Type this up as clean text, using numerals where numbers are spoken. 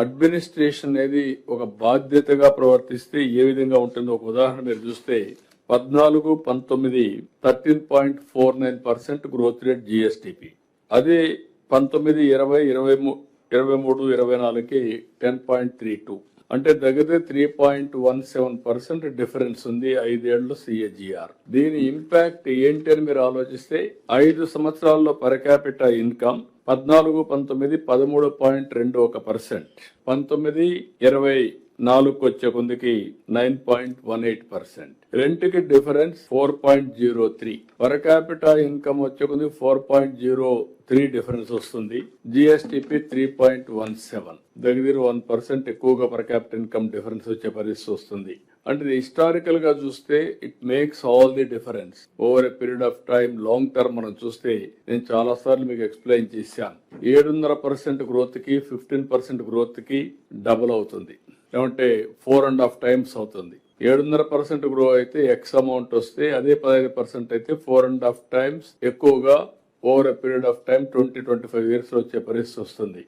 Administration అనేది ఒక బాధ్యతగా ప్రవర్తిస్తే ఏ విధంగా ఉంటుందో ఒక ఉదాహరణ మీరు చూస్తే 14-19 13.49% గ్రోత్ రేట్ జిఎస్టిపి. అదే 19, 20, 23, 24కి 10.32, అంటే దగ్గర 3.17% డిఫరెన్స్ ఉంది 5 ఏళ్లు CAGR. దీని ఇంపాక్ట్ ఏంటి అని మీరు ఆలోచిస్తే 5 సంవత్సరాల్లో పర్ క్యాపిటా ఇన్కమ్ 14-19 13.21%, 19-24 వచ్చే కొందికి 9.18%. రెంట్కి డిఫరెన్స్ 4.03, పర్ క్యాపిటా ఇన్కమ్ వచ్చే కొందికి 4.03 డిఫరెన్స్ వస్తుంది. జిఎస్టిపి 3.17, దగ్గర 1% ఎక్కువగా పర్ క్యాపిటల్ ఇన్కమ్ డిఫరెన్స్ వచ్చే పరిస్థితి వస్తుంది. అంటే హిస్టారికల్ గా చూస్తే it makes all the difference over a period of time. Long term మనం చూస్తే నేను చాలా సార్లు మీకు ఎక్స్ప్లెయిన్ చేశాను. 7.5% గ్రోత్ కి 15% గ్రోత్ కి డబుల్ అవుతుంది, ఏమంటే 4.5 టైమ్స్ అవుతుంది. 7.5% గ్రో అయితే ఎక్స్ అమౌంట్ వస్తే, అదే 15% అయితే 4.5 టైమ్స్ ఎక్కువగా over a period of time 20-25 years వచ్చే పరిస్థితి వస్తుంది.